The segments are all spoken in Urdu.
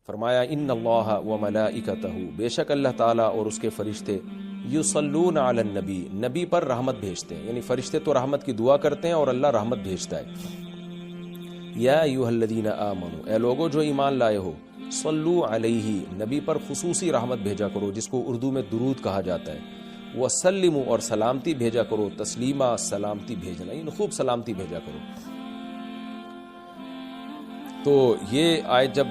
فرمایا ان اللہ و ملائکتہ، بے شک اللہ تعالیٰ اور اس کے فرشتے یصلون علی النبی، نبی پر رحمت بھیجتے ہیں، یعنی فرشتے تو رحمت کی دعا کرتے ہیں اور اللہ رحمت بھیجتا ہے۔ یا ایھا الذین آمنوا، اے لوگو جو ایمان لائے ہو، صلو علیہ، نبی پر خصوصی رحمت بھیجا کرو جس کو اردو میں درود کہا جاتا ہے، وسلموا، اور سلامتی بھیجا کرو، تسلیما، سلامتی بھیجنا، یعنی خوب سلامتی بھیجا کرو۔ تو یہ آیت جب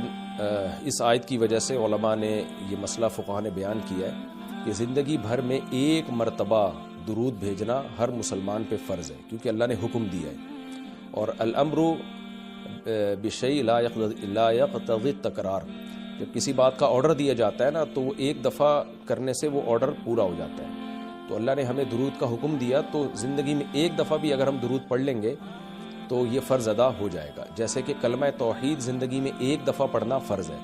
اس آیت کی وجہ سے علماء نے یہ مسئلہ فقہاء نے بیان کیا ہے کہ زندگی بھر میں ایک مرتبہ درود بھیجنا ہر مسلمان پہ فرض ہے، کیونکہ اللہ نے حکم دیا ہے، اور الامر بشیء لا یقتضی التکرار، جب کسی بات کا آرڈر دیا جاتا ہے نا تو وہ ایک دفعہ کرنے سے وہ آرڈر پورا ہو جاتا ہے۔ تو اللہ نے ہمیں درود کا حکم دیا، تو زندگی میں ایک دفعہ بھی اگر ہم درود پڑھ لیں گے تو یہ فرض ادا ہو جائے گا، جیسے کہ کلمہ توحید زندگی میں ایک دفعہ پڑھنا فرض ہے،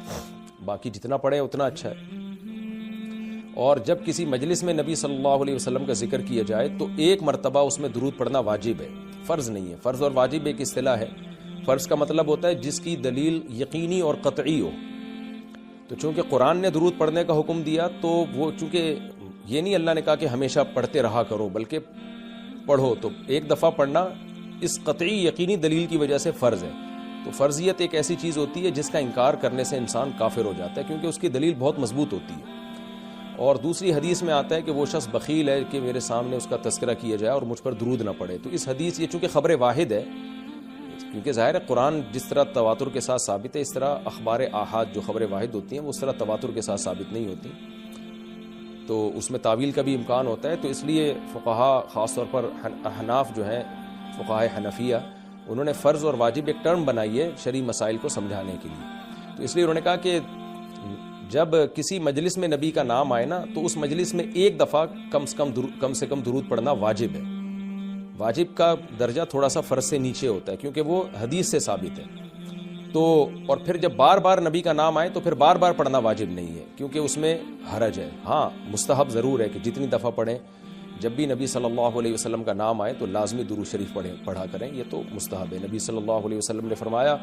باقی جتنا پڑھیں اتنا اچھا ہے۔ اور جب کسی مجلس میں نبی صلی اللہ علیہ وسلم کا ذکر کیا جائے تو ایک مرتبہ اس میں درود پڑھنا واجب ہے، فرض نہیں ہے۔ فرض اور واجب ایک اصطلاح ہے۔ فرض کا مطلب ہوتا ہے جس کی دلیل یقینی اور قطعی ہو۔ تو چونکہ قرآن نے درود پڑھنے کا حکم دیا تو وہ چونکہ یہ نہیں اللہ نے کہا کہ ہمیشہ پڑھتے رہا کرو، بلکہ پڑھو، تو ایک دفعہ پڑھنا اس قطعی یقینی دلیل کی وجہ سے فرض ہے۔ تو فرضیت ایک ایسی چیز ہوتی ہے جس کا انکار کرنے سے انسان کافر ہو جاتا ہے، کیونکہ اس کی دلیل بہت مضبوط ہوتی ہے۔ اور دوسری حدیث میں آتا ہے کہ وہ شخص بخیل ہے کہ میرے سامنے اس کا تذکرہ کیا جائے اور مجھ پر درود نہ پڑے۔ تو اس حدیث یہ چونکہ خبر واحد ہے، کیونکہ ظاہر ہے قرآن جس طرح تواتر کے ساتھ ثابت ہے، اس طرح اخبار آحاد جو خبر واحد ہوتی ہیں وہ اس طرح تواتر کے ساتھ ثابت نہیں ہوتی، تو اس میں تعویل کا بھی امکان ہوتا ہے۔ تو اس لیے فقہاء، خاص طور پر احناف جو ہیں، فقہاء حنفیہ، انہوں نے فرض اور واجب ایک ٹرم بنائی ہے شرعی مسائل کو سمجھانے کے لیے۔ تو اس لیے انہوں نے کہا کہ جب کسی مجلس میں نبی کا نام آئے نا تو اس مجلس میں ایک دفعہ کم سے کم درود پڑھنا واجب ہے۔ واجب کا درجہ تھوڑا سا فرض سے نیچے ہوتا ہے کیونکہ وہ حدیث سے ثابت ہے۔ تو اور پھر جب بار بار نبی کا نام آئے تو پھر بار بار پڑھنا واجب نہیں ہے، کیونکہ اس میں حرج ہے۔ ہاں مستحب ضرور ہے کہ جتنی دفعہ پڑھیں، جب بھی نبی صلی اللہ علیہ وسلم کا نام آئے تو لازمی درود شریف پڑھا کریں، یہ تو مستحب ہے۔ نبی صلی اللہ علیہ وسلم نے فرمایا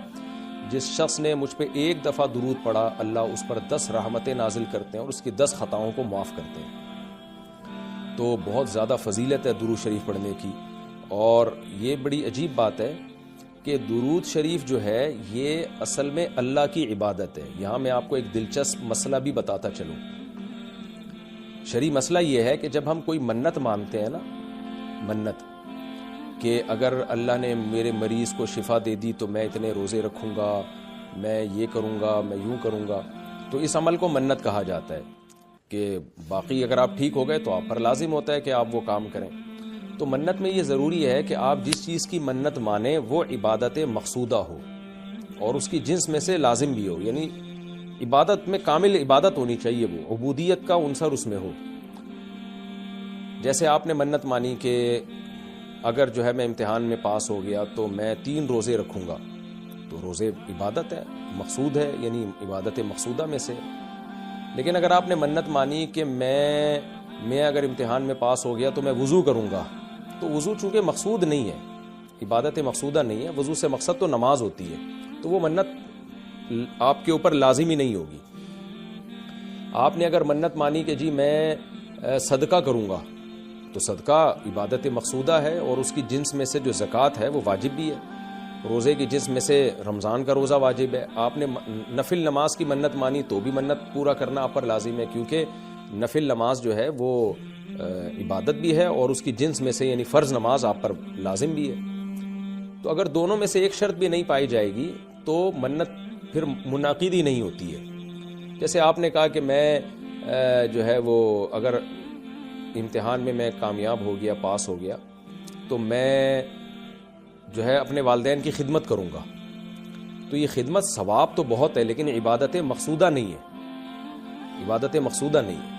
جس شخص نے مجھ پہ ایک دفعہ درود پڑھا اللہ اس پر 10 رحمتیں نازل کرتے ہیں اور اس کی 10 خطاؤں کو معاف کرتے ہیں۔ تو بہت زیادہ فضیلت ہے درود شریف پڑھنے کی، اور یہ بڑی عجیب بات ہے کہ درود شریف جو ہے یہ اصل میں اللہ کی عبادت ہے۔ یہاں میں آپ کو ایک دلچسپ مسئلہ بھی بتاتا چلوں۔ شرعی مسئلہ یہ ہے کہ جب ہم کوئی منت مانتے ہیں نا، منت کہ اگر اللہ نے میرے مریض کو شفا دے دی تو میں اتنے روزے رکھوں گا، میں یہ کروں گا، میں یوں کروں گا، تو اس عمل کو منت کہا جاتا ہے کہ باقی اگر آپ ٹھیک ہو گئے تو آپ پر لازم ہوتا ہے کہ آپ وہ کام کریں۔ تو منت میں یہ ضروری ہے کہ آپ جس چیز کی منت مانیں وہ عبادت مقصودہ ہو اور اس کی جنس میں سے لازم بھی ہو، یعنی عبادت میں کامل عبادت ہونی چاہیے، وہ عبودیت کا عنصر اس میں ہو۔ جیسے آپ نے منت مانی کہ اگر جو ہے میں امتحان میں پاس ہو گیا تو میں 3 روزے رکھوں گا، تو روزے عبادت ہے، مقصود ہے، یعنی عبادت مقصودہ میں سے۔ لیکن اگر آپ نے منت مانی کہ میں اگر امتحان میں پاس ہو گیا تو میں وضو کروں گا، تو وضو چونکہ مقصود نہیں ہے، عبادت مقصودہ نہیں ہے، وضو سے مقصد تو نماز ہوتی ہے، تو وہ منت آپ کے اوپر لازمی نہیں ہوگی۔ آپ نے اگر منت مانی کہ جی میں صدقہ کروں گا، تو صدقہ عبادت مقصودہ ہے اور اس کی جنس میں سے جو زکوٰۃ ہے وہ واجب بھی ہے۔ روزے کی جنس میں سے رمضان کا روزہ واجب ہے۔ آپ نے نفل نماز کی منت مانی تو بھی منت پورا کرنا آپ پر لازم ہے، کیونکہ نفل نماز جو ہے وہ عبادت بھی ہے اور اس کی جنس میں سے یعنی فرض نماز آپ پر لازم بھی ہے۔ تو اگر دونوں میں سے ایک شرط بھی نہیں پائی جائے گی تو منت پھر منعقد ہی نہیں ہوتی ہے۔ جیسے آپ نے کہا کہ میں جو ہے وہ اگر امتحان میں کامیاب ہو گیا، پاس ہو گیا، تو میں جو ہے اپنے والدین کی خدمت کروں گا، تو یہ خدمت ثواب تو بہت ہے لیکن عبادت مقصودہ نہیں ہے، عبادت مقصودہ نہیں ہے۔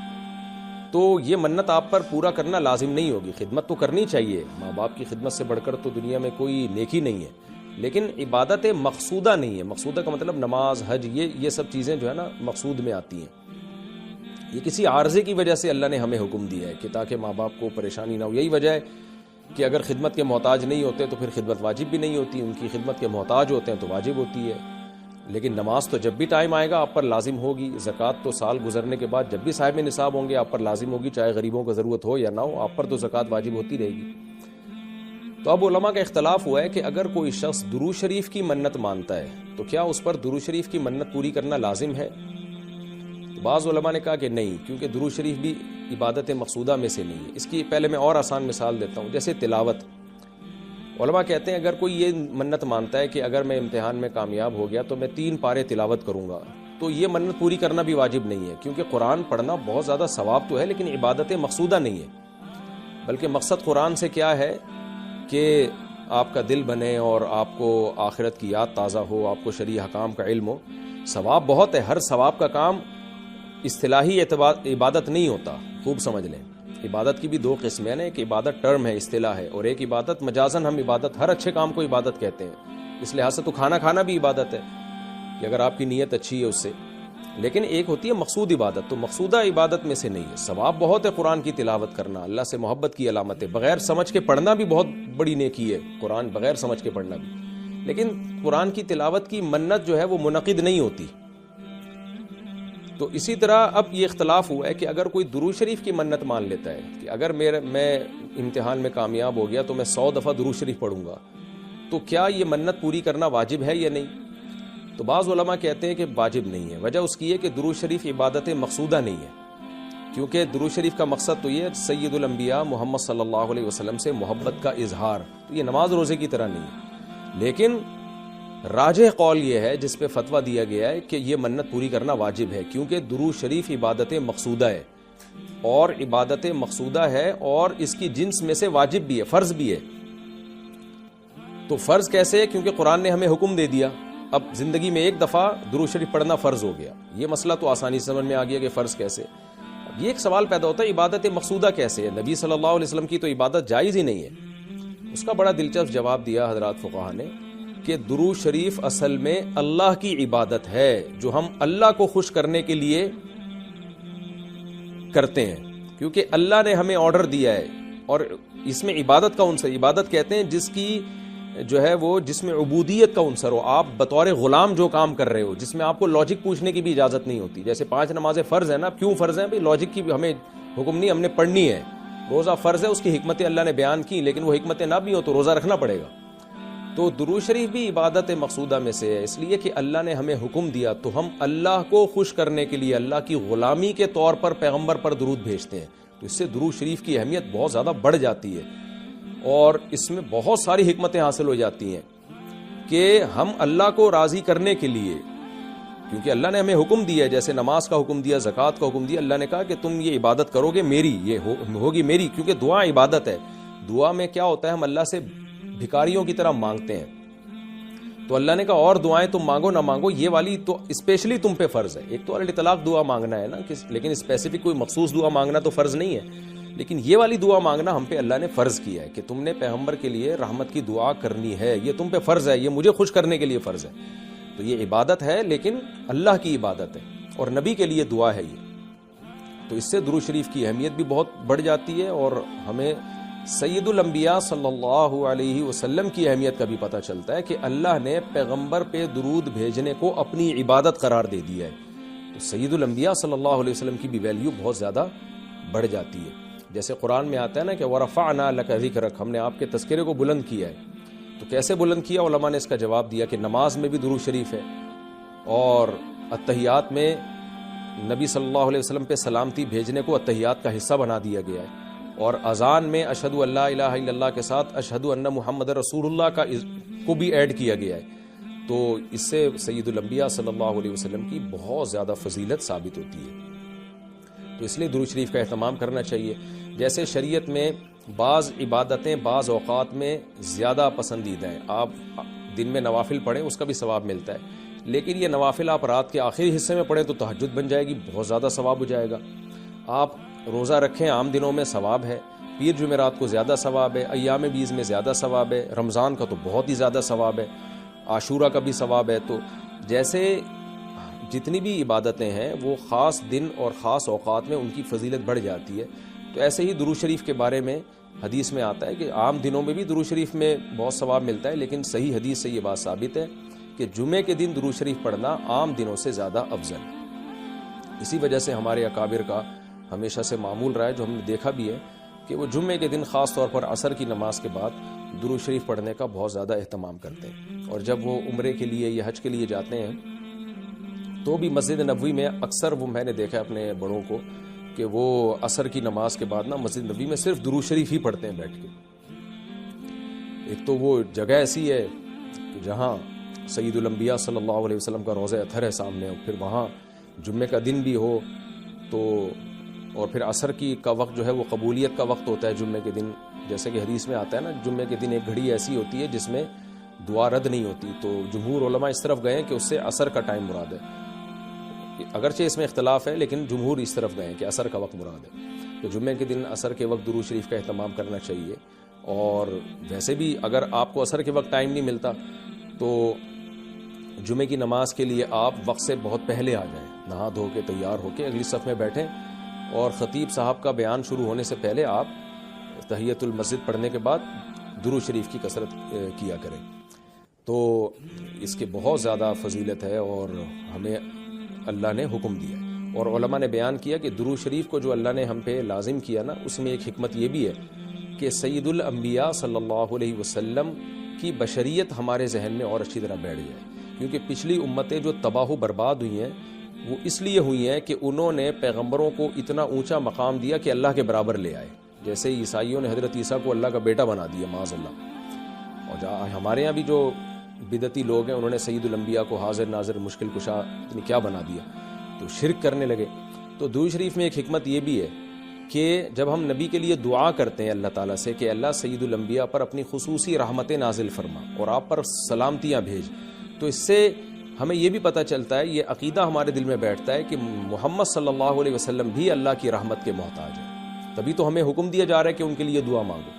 تو یہ منت آپ پر پورا کرنا لازم نہیں ہوگی۔ خدمت تو کرنی چاہیے، ماں باپ کی خدمت سے بڑھ کر تو دنیا میں کوئی نیکی نہیں ہے، لیکن عبادت مقصودہ نہیں ہے۔ مقصودہ کا مطلب نماز، حج، یہ سب چیزیں جو ہے نا مقصود میں آتی ہیں۔ یہ کسی عارضے کی وجہ سے اللہ نے ہمیں حکم دیا ہے کہ تاکہ ماں باپ کو پریشانی نہ ہو۔ یہی وجہ ہے کہ اگر خدمت کے محتاج نہیں ہوتے تو پھر خدمت واجب بھی نہیں ہوتی، ان کی خدمت کے محتاج ہوتے ہیں تو واجب ہوتی ہے۔ لیکن نماز تو جب بھی ٹائم آئے گا آپ پر لازم ہوگی، زکوٰۃ تو سال گزرنے کے بعد جب بھی صاحب نصاب ہوں گے آپ پر لازم ہوگی، چاہے غریبوں کو ضرورت ہو یا نہ ہو، آپ پر تو زکوٰۃ واجب ہوتی رہے گی۔ تو اب علماء کا اختلاف ہوا ہے کہ اگر کوئی شخص درود شریف کی منت مانتا ہے تو کیا اس پر درود شریف کی منت پوری کرنا لازم ہے؟ تو بعض علماء نے کہا کہ نہیں، کیونکہ درود شریف بھی عبادت مقصودہ میں سے نہیں ہے۔ اس کی پہلے میں اور آسان مثال دیتا ہوں، جیسے تلاوت۔ علماء کہتے ہیں اگر کوئی یہ منت مانتا ہے کہ اگر میں امتحان میں کامیاب ہو گیا تو میں 3 پارے تلاوت کروں گا، تو یہ منت پوری کرنا بھی واجب نہیں ہے، کیونکہ قرآن پڑھنا بہت زیادہ ثواب تو ہے لیکن عبادت مقصودہ نہیں ہے، بلکہ مقصد قرآن سے کیا ہے کہ آپ کا دل بنے اور آپ کو آخرت کی یاد تازہ ہو، آپ کو شرعی حکام کا علم ہو۔ ثواب بہت ہے، ہر ثواب کا کام اصطلاحی عبادت نہیں ہوتا، خوب سمجھ لیں۔ عبادت کی بھی 2 قسمیں ہیں، ایک عبادت ٹرم ہے، اصطلاح ہے، اور ایک عبادت مجازن ہم عبادت، ہر اچھے کام کو عبادت کہتے ہیں۔ اس لحاظ سے تو کھانا کھانا بھی عبادت ہے کہ اگر آپ کی نیت اچھی ہے اس سے، لیکن ایک ہوتی ہے مقصود عبادت، تو مقصودہ عبادت میں سے نہیں ہے۔ ثواب بہت ہے قرآن کی تلاوت کرنا، اللہ سے محبت کی علامت ہے، بغیر سمجھ کے پڑھنا بھی بہت بڑی نیکی ہے، قرآن بغیر سمجھ کے پڑھنا بھی، لیکن قرآن کی تلاوت کی منت جو ہے وہ منعقد نہیں ہوتی۔ تو اسی طرح اب یہ اختلاف ہوا ہے کہ اگر کوئی درود شریف کی منت مان لیتا ہے کہ اگر میں امتحان میں کامیاب ہو گیا تو میں 100 دفعہ درود شریف پڑھوں گا، تو کیا یہ منت پوری کرنا واجب ہے یا نہیں؟ تو بعض علماء کہتے ہیں کہ واجب نہیں ہے۔ وجہ اس کی ہے کہ درود شریف عبادت مقصودہ نہیں ہے، کیونکہ درود شریف کا مقصد تو یہ سید الانبیاء محمد صلی اللہ علیہ وسلم سے محبت کا اظہار، تو یہ نماز روزے کی طرح نہیں ہے۔ لیکن راجح قول یہ ہے، جس پہ فتویٰ دیا گیا ہے، کہ یہ منت پوری کرنا واجب ہے، کیونکہ درود شریف عبادت مقصودہ ہے، اور عبادت مقصودہ ہے اور اس کی جنس میں سے واجب بھی ہے، فرض بھی ہے۔ تو فرض کیسے ہے؟ کیونکہ قرآن نے ہمیں حکم دے دیا، اب زندگی میں ایک دفعہ درود شریف پڑھنا فرض ہو گیا۔ یہ مسئلہ تو آسانی سے سمجھ میں آ گیا کہ فرض کیسے۔ اب یہ ایک سوال پیدا ہوتا ہے، عبادت مقصودہ کیسے ہے؟ نبی صلی اللہ علیہ وسلم کی تو عبادت جائز ہی نہیں ہے۔ اس کا بڑا دلچسپ جواب دیا حضرات فقہا نے کہ درود شریف اصل میں اللہ کی عبادت ہے، جو ہم اللہ کو خوش کرنے کے لیے کرتے ہیں، کیونکہ اللہ نے ہمیں آرڈر دیا ہے، اور اس میں عبادت کا عنصر، عبادت کہتے ہیں جس کی جو ہے وہ جس میں عبودیت کا عنصر ہو، آپ بطور غلام جو کام کر رہے ہو، جس میں آپ کو لاجک پوچھنے کی بھی اجازت نہیں ہوتی۔ جیسے 5 نمازیں فرض ہیں نا، کیوں فرض ہیں؟ بھئی لاجک کی بھی ہمیں حکم نہیں، ہم نے پڑھنی ہے۔ روزہ فرض ہے، اس کی حکمتیں اللہ نے بیان کی، لیکن وہ حکمتیں نہ بھی ہو تو روزہ رکھنا پڑے گا۔ تو درود شریف بھی عبادت مقصودہ میں سے ہے، اس لیے کہ اللہ نے ہمیں حکم دیا، تو ہم اللہ کو خوش کرنے کے لیے اللہ کی غلامی کے طور پر پیغمبر پر درود بھیجتے ہیں۔ تو اس سے درود شریف کی اہمیت بہت زیادہ بڑھ جاتی ہے، اور اس میں بہت ساری حکمتیں حاصل ہو جاتی ہیں کہ ہم اللہ کو راضی کرنے کے لیے، کیونکہ اللہ نے ہمیں حکم دیا ہے، جیسے نماز کا حکم دیا، زکوٰۃ کا حکم دیا، اللہ نے کہا کہ تم یہ عبادت کرو گے میری، یہ ہوگی میری، کیونکہ دعا عبادت ہے۔ دعا میں کیا ہوتا ہے؟ ہم اللہ سے بھکاریوں کی طرح مانگتے ہیں، تو اللہ نے کہا اور دعائیں تم مانگو نہ مانگو، یہ والی تو اسپیشلی تم پہ فرض ہے۔ ایک تو علی طلاق دعا مانگنا ہے نا، لیکن اسپیسیفک کوئی مخصوص دعا مانگنا تو فرض نہیں ہے، لیکن یہ والی دعا مانگنا ہم پہ اللہ نے فرض کیا ہے کہ تم نے پیغمبر کے لیے رحمت کی دعا کرنی ہے، یہ تم پہ فرض ہے، یہ مجھے خوش کرنے کے لیے فرض ہے۔ تو یہ عبادت ہے، لیکن اللہ کی عبادت ہے، اور نبی کے لیے دعا ہے یہ۔ تو اس سے درود شریف کی اہمیت بھی بہت بڑھ جاتی ہے، اور ہمیں سید الانبیاء صلی اللہ علیہ وسلم کی اہمیت کا بھی پتہ چلتا ہے کہ اللہ نے پیغمبر پہ درود بھیجنے کو اپنی عبادت قرار دے دیا ہے۔ تو سید الانبیاء صلی اللہ علیہ وسلم کی بھی ویلیو بہت زیادہ بڑھ جاتی ہے۔ جیسے قرآن میں آتا ہے نا کہ وَرَفَعْنَا لَكَ ذِكْرَكَ، ہم نے آپ کے تذکرے کو بلند کیا ہے۔ تو کیسے بلند کیا؟ علماء نے اس کا جواب دیا کہ نماز میں بھی درود شریف ہے، اور اتحیات میں نبی صلی اللہ علیہ وسلم پہ سلامتی بھیجنے کو اتحیات کا حصہ بنا دیا گیا ہے، اور اذان میں اشہد ان لا الہ الا اللہ کے ساتھ اشہد ان محمد رسول اللہ کو بھی ایڈ کیا گیا ہے۔ تو اس سے سید الانبیاء صلی اللہ علیہ وسلم کی بہت زیادہ فضیلت ثابت ہوتی ہے۔ تو اس لیے درود شریف کا اہتمام کرنا چاہیے۔ جیسے شریعت میں بعض عبادتیں بعض اوقات میں زیادہ پسندیدہ ہیں، آپ دن میں نوافل پڑھیں اس کا بھی ثواب ملتا ہے، لیکن یہ نوافل آپ رات کے آخری حصے میں پڑھیں تو تہجد بن جائے گی، بہت زیادہ ثواب ہو جائے گا۔ آپ روزہ رکھیں عام دنوں میں ثواب ہے، پیر جمعرات کو زیادہ ثواب ہے، ایام بیز میں زیادہ ثواب ہے، رمضان کا تو بہت ہی زیادہ ثواب ہے، عاشورہ کا بھی ثواب ہے۔ تو جیسے جتنی بھی عبادتیں ہیں وہ خاص دن اور خاص اوقات میں ان کی فضیلت بڑھ جاتی ہے، تو ایسے ہی درود شریف کے بارے میں حدیث میں آتا ہے کہ عام دنوں میں بھی درود شریف میں بہت ثواب ملتا ہے، لیکن صحیح حدیث سے یہ بات ثابت ہے کہ جمعے کے دن درود شریف پڑھنا عام دنوں سے زیادہ افضل ہے۔ اسی وجہ سے ہمارے اکابر کا ہمیشہ سے معمول رہا ہے، جو ہم نے دیکھا بھی ہے کہ وہ جمعے کے دن خاص طور پر عصر کی نماز کے بعد درود شریف پڑھنے کا بہت زیادہ اہتمام کرتے ہیں، اور جب وہ عمرے کے لیے یا حج کے لیے جاتے ہیں تو بھی مسجد نبوی میں اکثر وہ میں نے دیکھا اپنے بڑوں کو کہ وہ عصر کی نماز کے بعد نا مسجد نبوی میں صرف درود شریف ہی پڑھتے ہیں بیٹھ کے۔ ایک تو وہ جگہ ایسی ہے کہ جہاں سید الانبیاء صلی اللہ علیہ وسلم کا روضہ اطہر ہے سامنے، اور پھر وہاں جمعے کا دن بھی ہو تو، اور پھر عصر کی کا وقت جو ہے وہ قبولیت کا وقت ہوتا ہے جمعے کے دن، جیسے کہ حدیث میں آتا ہے نا، جمعے کے دن ایک گھڑی ایسی ہوتی ہے جس میں دعا رد نہیں ہوتی، تو جمہور علماء اس طرف گئے ہیں کہ اس سے عصر کا ٹائم مراد ہے، اگرچہ اس میں اختلاف ہے لیکن جمہور اس طرف گئے ہیں کہ عصر کا وقت مراد ہے۔ تو جمعے کے دن عصر کے وقت درود شریف کا اہتمام کرنا چاہیے، اور ویسے بھی اگر آپ کو عصر کے وقت ٹائم نہیں ملتا تو جمعے کی نماز کے لیے آپ وقت سے بہت پہلے آ جائیں، نہا دھو کے تیار ہو کے اگلی صف میں بیٹھیں، اور خطیب صاحب کا بیان شروع ہونے سے پہلے آپ تحیۃ المسجد پڑھنے کے بعد درود شریف کی کثرت کیا کریں۔ تو اس کے بہت زیادہ فضیلت ہے اور ہمیں اللہ نے حکم دیا، اور علماء نے بیان کیا کہ درود شریف کو جو اللہ نے ہم پہ لازم کیا نا، اس میں ایک حکمت یہ بھی ہے کہ سید الانبیاء صلی اللہ علیہ وسلم کی بشریت ہمارے ذہن میں اور اچھی طرح بیٹھ جائے، کیونکہ پچھلی امتیں جو تباہ و برباد ہوئی ہیں وہ اس لیے ہوئی ہیں کہ انہوں نے پیغمبروں کو اتنا اونچا مقام دیا کہ اللہ کے برابر لے آئے، جیسے عیسائیوں نے حضرت عیسیٰ کو اللہ کا بیٹا بنا دیا معاذ اللہ، اور ہمارے یہاں بھی جو بدعتی لوگ ہیں انہوں نے سید الانبیاء کو حاضر ناظر مشکل کشا کیا بنا دیا، تو شرک کرنے لگے۔ تو درود شریف میں ایک حکمت یہ بھی ہے کہ جب ہم نبی کے لیے دعا کرتے ہیں اللہ تعالیٰ سے کہ اللہ سید الانبیاء پر اپنی خصوصی رحمتیں نازل فرما اور آپ پر سلامتیاں بھیج، تو اس سے ہمیں یہ بھی پتہ چلتا ہے، یہ عقیدہ ہمارے دل میں بیٹھتا ہے کہ محمد صلی اللہ علیہ وسلم بھی اللہ کی رحمت کے محتاج ہیں، تبھی تو ہمیں حکم دیا جا رہا ہے کہ ان کے لیے دعا مانگو۔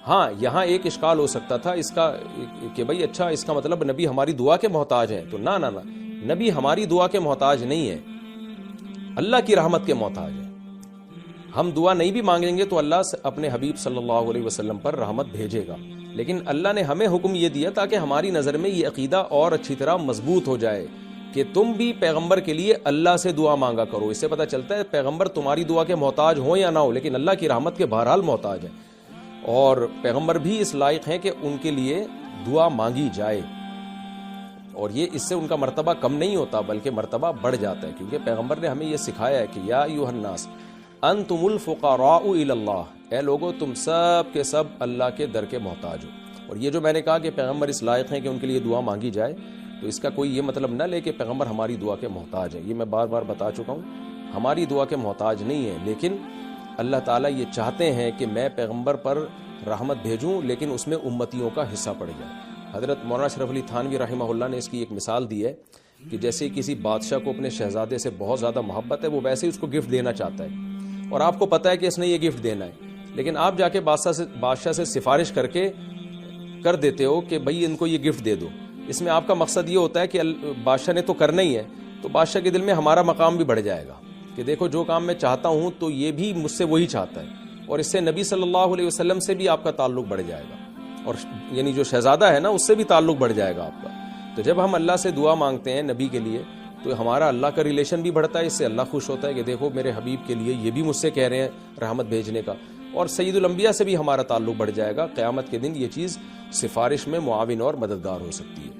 ہاں یہاں ایک اشکال ہو سکتا تھا اس کا کہ بھئی اچھا اس کا مطلب نبی ہماری دعا کے محتاج ہیں، تو نہ نبی ہماری دعا کے محتاج نہیں ہے، اللہ کی رحمت کے محتاج ہے۔ ہم دعا نہیں بھی مانگیں گے تو اللہ اپنے حبیب صلی اللہ علیہ وسلم پر رحمت بھیجے گا، لیکن اللہ نے ہمیں حکم یہ دیا تاکہ ہماری نظر میں یہ عقیدہ اور اچھی طرح مضبوط ہو جائے کہ تم بھی پیغمبر کے لیے اللہ سے دعا مانگا کرو۔ اس سے پتہ چلتا ہے پیغمبر تمہاری دعا کے محتاج ہوں یا نہ ہو، لیکن اللہ کی رحمت کے بہرحال محتاج ہیں، اور پیغمبر بھی اس لائق ہیں کہ ان کے لیے دعا مانگی جائے، اور یہ اس سے ان کا مرتبہ کم نہیں ہوتا بلکہ مرتبہ بڑھ جاتا ہے، کیونکہ پیغمبر نے ہمیں یہ سکھایا ہے کہ یا ایھا الناس انتم الفقراء الی اللہ، اے لوگو تم سب کے سب اللہ کے در کے محتاج ہو۔ اور یہ جو میں نے کہا کہ پیغمبر اس لائق ہیں کہ ان کے لیے دعا مانگی جائے، تو اس کا کوئی یہ مطلب نہ لے کہ پیغمبر ہماری دعا کے محتاج ہے، یہ میں بار بار بتا چکا ہوں، ہماری دعا کے محتاج نہیں ہے، لیکن اللہ تعالیٰ یہ چاہتے ہیں کہ میں پیغمبر پر رحمت بھیجوں لیکن اس میں امتیوں کا حصہ پڑ جائے۔ حضرت مولانا اشرف علی تھانوی رحمہ اللہ نے اس کی ایک مثال دی ہے کہ جیسے کسی بادشاہ کو اپنے شہزادے سے بہت زیادہ محبت ہے، وہ ویسے ہی اس کو گفٹ دینا چاہتا ہے، اور آپ کو پتہ ہے کہ اس نے یہ گفٹ دینا ہے، لیکن آپ جا کے بادشاہ سے سفارش کر دیتے ہو کہ بھئی ان کو یہ گفٹ دے دو۔ اس میں آپ کا مقصد یہ ہوتا ہے کہ بادشاہ نے تو کرنا ہی ہے، تو بادشاہ کے دل میں ہمارا مقام بھی بڑھ جائے گا کہ دیکھو جو کام میں چاہتا ہوں تو یہ بھی مجھ سے وہی چاہتا ہے، اور اس سے نبی صلی اللہ علیہ وسلم سے بھی آپ کا تعلق بڑھ جائے گا، اور یعنی جو شہزادہ ہے نا اس سے بھی تعلق بڑھ جائے گا آپ کا۔ تو جب ہم اللہ سے دعا مانگتے ہیں نبی کے لیے تو ہمارا اللہ کا ریلیشن بھی بڑھتا ہے، اس سے اللہ خوش ہوتا ہے کہ دیکھو میرے حبیب کے لیے یہ بھی مجھ سے کہہ رہے ہیں رحمت بھیجنے کا، اور سید الانبیاء سے بھی ہمارا تعلق بڑھ جائے گا۔ قیامت کے دن یہ چیز سفارش میں معاون اور مددگار ہو سکتی ہے۔